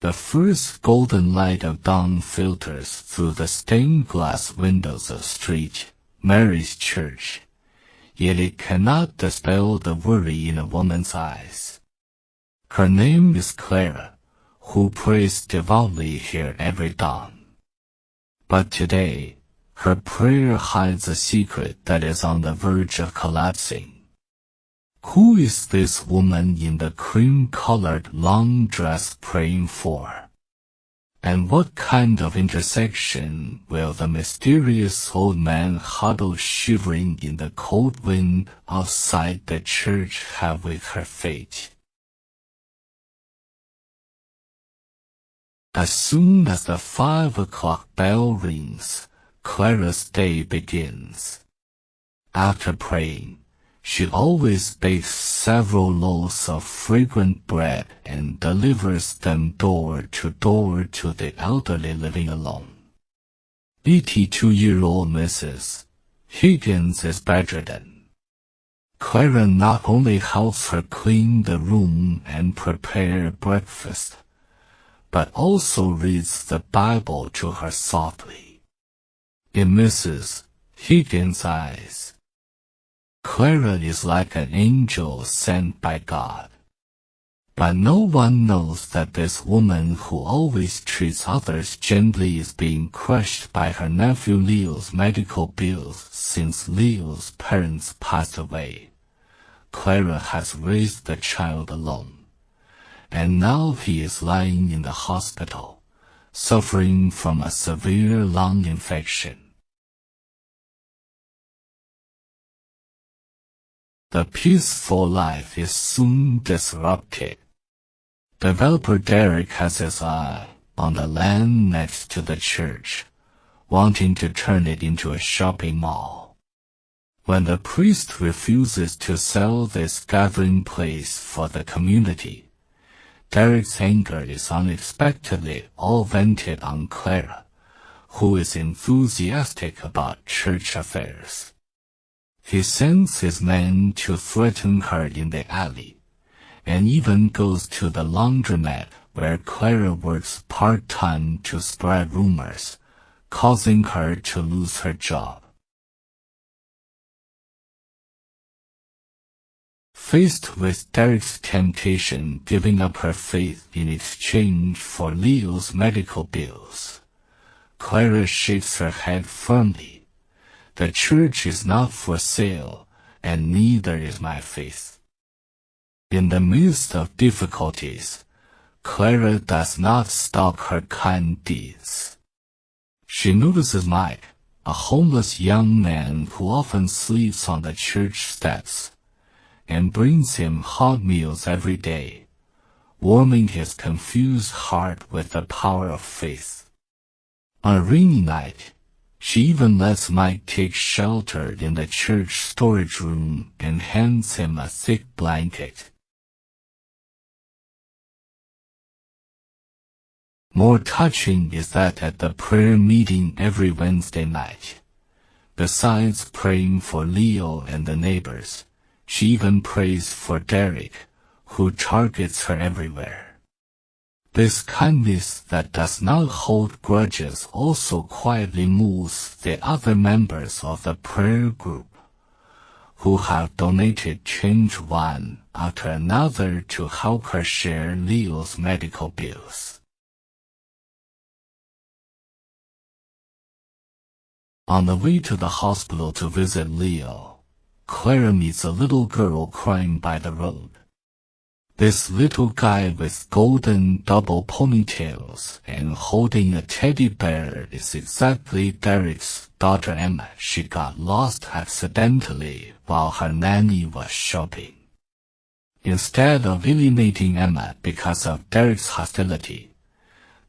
The first golden light of dawn filters through the stained glass windows of St. Mary's Church, yet it cannot dispel the worry in a woman's eyes. Her name is Clara, who prays devoutly here every dawn. But today, her prayer hides a secret that is on the verge of collapsing. Who is this woman in the cream-colored long dress praying for? And what kind of intersection will the mysterious old man huddled shivering in the cold wind outside the church have with her fate? As soon as the 5 o'clock bell rings, Clara's day begins. After praying, she always bakes several loaves of fragrant bread and delivers them door to door to the elderly living alone. 82-year-old Mrs. Higgins is bedridden. Clara not only helps her clean the room and prepare breakfast, but also reads the Bible to her softly. In Mrs. Higgins' eyes, Clara is like an angel sent by God. But no one knows that this woman who always treats others gently is being crushed by her nephew Leo's medical bills since Leo's parents passed away. Clara has raised the child alone, and now he is lying in the hospital, suffering from a severe lung infection. The peaceful life is soon disrupted. Developer Derek has his eye on the land next to the church, wanting to turn it into a shopping mall. When the priest refuses to sell this gathering place for the community, Derek's anger is unexpectedly all vented on Clara, who is enthusiastic about church affairs. He sends his men to threaten her in the alley, and even goes to the laundromat where Clara works part-time to spread rumors, causing her to lose her job. Faced with Derek's temptation giving up her faith in exchange for Leo's medical bills, Clara shakes her head firmly. The church is not for sale, and neither is my faith. In the midst of difficulties, Clara does not stop her kind deeds. She notices Mike, a homeless young man who often sleeps on the church steps, and brings him hot meals every day, warming his confused heart with the power of faith. On a rainy night, she even lets Mike take shelter in the church storage room and hands him a thick blanket. More touching is that at the prayer meeting every Wednesday night, besides praying for Leo and the neighbors, she even prays for Derek, who targets her everywhere. This kindness that does not hold grudges also quietly moves the other members of the prayer group, who have donated change one after another to help her share Leo's medical bills. On the way to the hospital to visit Leo, Clara meets a little girl crying by the road. This little guy with golden double ponytails and holding a teddy bear is exactly Derek's daughter Emma. She got lost accidentally while her nanny was shopping. Instead of alienating Emma because of Derek's hostility,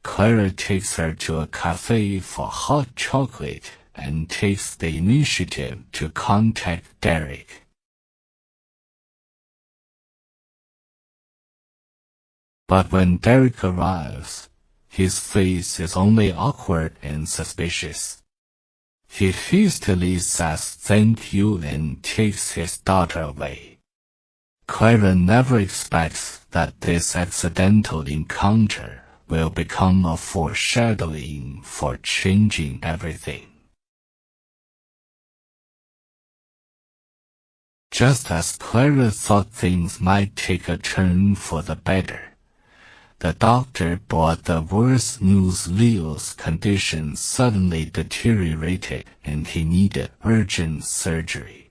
Clara takes her to a cafe for hot chocolate and takes the initiative to contact Derek. But when Derek arrives, his face is only awkward and suspicious. He hastily says thank you and takes his daughter away. Clara never expects that this accidental encounter will become a foreshadowing for changing everything. Just as Clara thought things might take a turn for the better, the doctor brought the worst news. Leo's condition suddenly deteriorated and he needed urgent surgery.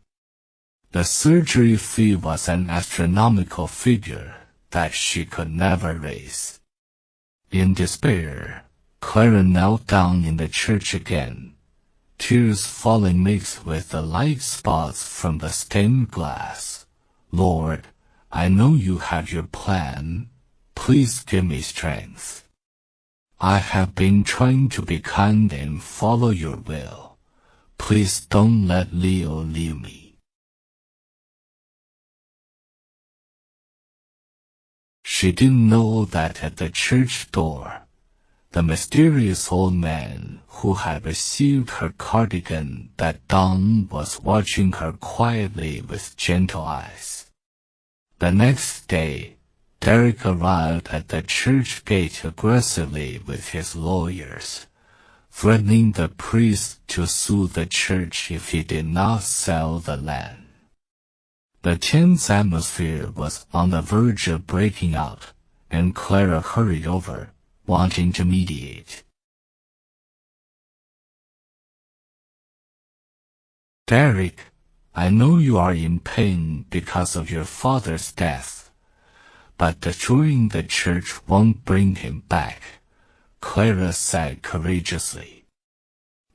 The surgery fee was an astronomical figure that she could never raise. In despair, Clara knelt down in the church again, tears falling mixed with the light spots from the stained glass. Lord, I know you have your plan. Please give me strength. I have been trying to be kind and follow your will. Please don't let Leo leave me. She didn't know that at the church door, the mysterious old man who had received her cardigan that dawn was watching her quietly with gentle eyes. The next day, Derek arrived at the church gate aggressively with his lawyers, threatening the priest to sue the church if he did not sell the land. The tense atmosphere was on the verge of breaking out, and Clara hurried over, wanting to mediate. Derek, I know you are in pain because of your father's death, but destroying the church won't bring him back, Clara said courageously.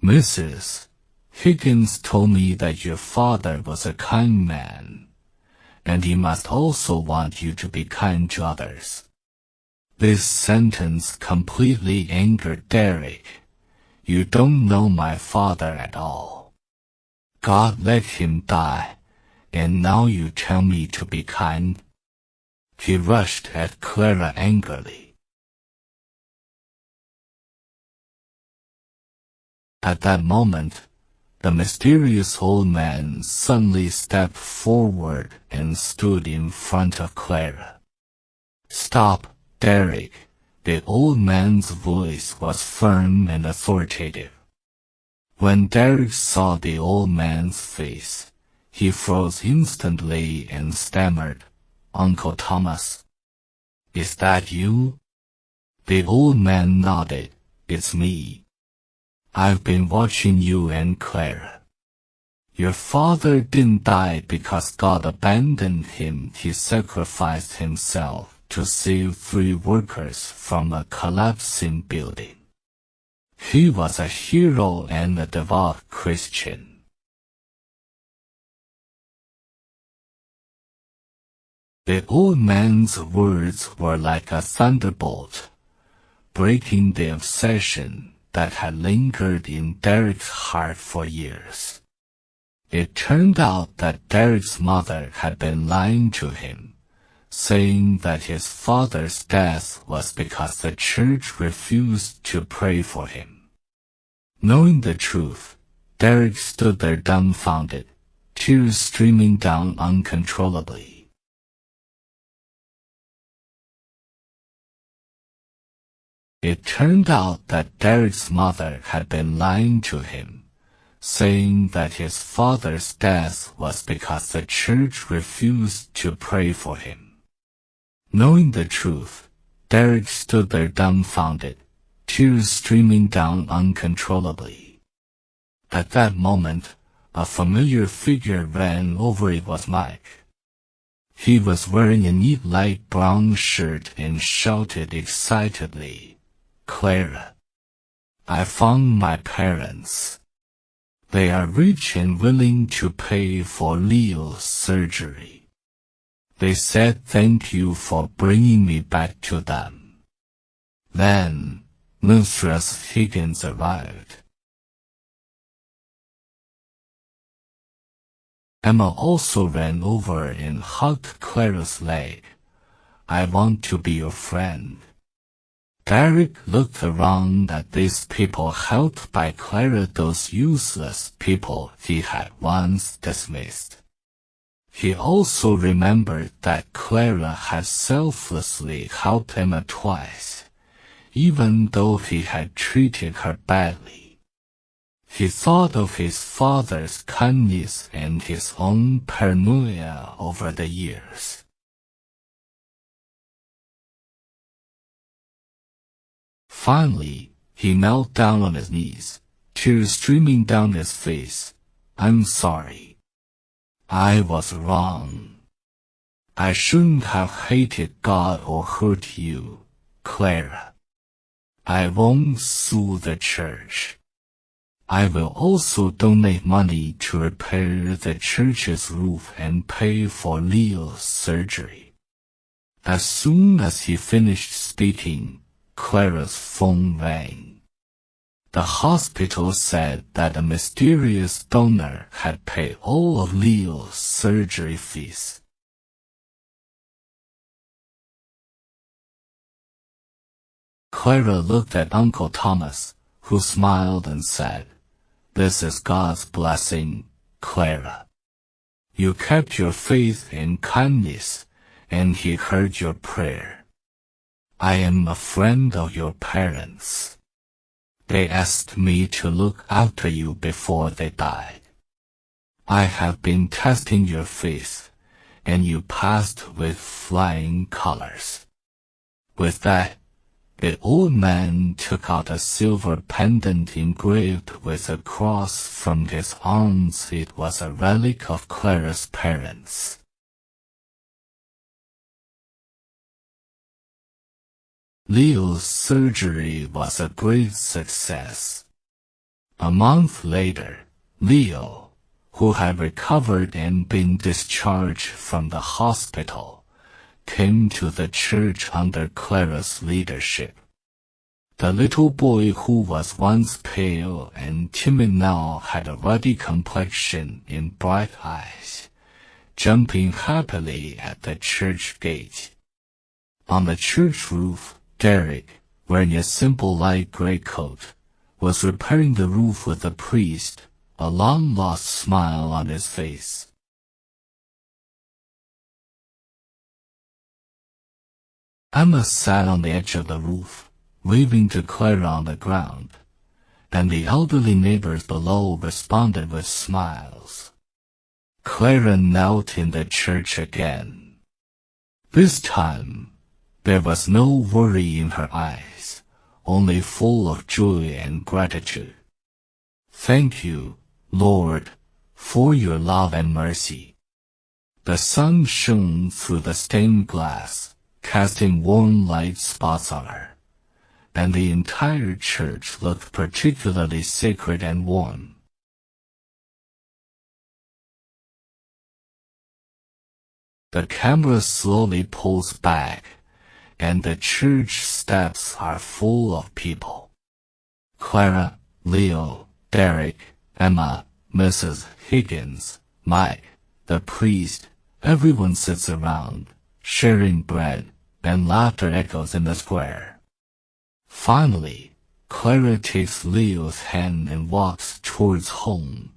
Mrs. Higgins told me that your father was a kind man, and he must also want you to be kind to others. This sentence completely angered Derek. You don't know my father at all. God let him die, and now you tell me to be kind? He rushed at Clara angrily. At that moment, the mysterious old man suddenly stepped forward and stood in front of Clara. Stop, Derek. The old man's voice was firm and authoritative. When Derek saw the old man's face, he froze instantly and stammered, Uncle Thomas. Is that you? The old man nodded. It's me. I've been watching you and Clara. Your father didn't die because God abandoned him. He sacrificed himself to save 3 workers from a collapsing building. He was a hero and a devout Christian. The old man's words were like a thunderbolt, breaking the obsession that had lingered in Derek's heart for years. It turned out that Derek's mother had been lying to him, saying that his father's death was because the church refused to pray for him. Knowing the truth, Derek stood there dumbfounded, tears streaming down uncontrollably. It turned out that Derek's mother had been lying to him, saying that his father's death was because the church refused to pray for him. Knowing the truth, Derek stood there dumbfounded, tears streaming down uncontrollably. At that moment, a familiar figure ran over. It was Mike. He was wearing a neat light brown shirt and shouted excitedly, Clara, I found my parents. They are rich and willing to pay for Leo's surgery. They said thank you for bringing me back to them. Then, Mrs. Higgins arrived. Emma also ran over and hugged Clara's leg. I want to be your friend. Derek looked around at these people helped by Clara, those useless people he had once dismissed. He also remembered that Clara had selflessly helped Emma twice, even though he had treated her badly. He thought of his father's kindness and his own paranoia over the years. Finally, he knelt down on his knees, tears streaming down his face. "I'm sorry. I was wrong. I shouldn't have hated God or hurt you, Clara. I won't sue the church. I will also donate money to repair the church's roof and pay for Leo's surgery." As soon as he finished speaking, Clara's phone rang. The hospital said that a mysterious donor had paid all of Leo's surgery fees. Clara looked at Uncle Thomas, who smiled and said, "This is God's blessing, Clara. You kept your faith in kindness, and He heard your prayer. I am a friend of your parents. They asked me to look after you before they died. I have been testing your faith, and you passed with flying colors." With that, the old man took out a silver pendant engraved with a cross from his arms. It was a relic of Clara's parents. Leo's surgery was a great success. A month later, Leo, who had recovered and been discharged from the hospital, came to the church under Clara's leadership. The little boy who was once pale and timid now had a ruddy complexion and bright eyes, jumping happily at the church gate. On the church roof, Derek, wearing a simple light gray coat, was repairing the roof with the priest, a long-lost smile on his face. Emma sat on the edge of the roof, waving to Clara on the ground, and the elderly neighbors below responded with smiles. Clara knelt in the church again. This time, there was no worry in her eyes, only full of joy and gratitude. "Thank you, Lord, for your love and mercy." The sun shone through the stained glass, casting warm light spots on her, and the entire church looked particularly sacred and warm. The camera slowly pulls back, and the church steps are full of people. Clara, Leo, Derek, Emma, Mrs. Higgins, Mike, the priest, everyone sits around, sharing bread, and laughter echoes in the square. Finally, Clara takes Leo's hand and walks towards home,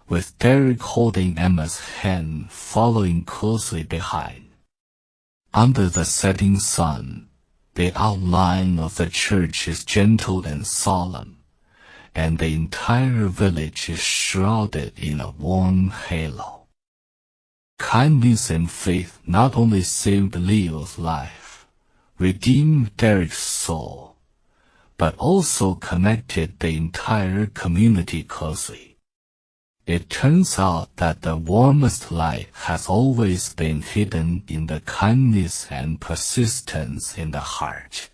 with Derek holding Emma's hand following closely behind. Under the setting sun, the outline of the church is gentle and solemn, and the entire village is shrouded in a warm halo. Kindness and faith not only saved Leo's life, redeemed Derek's soul, but also connected the entire community closely. It turns out that the warmest light has always been hidden in the kindness and persistence in the heart.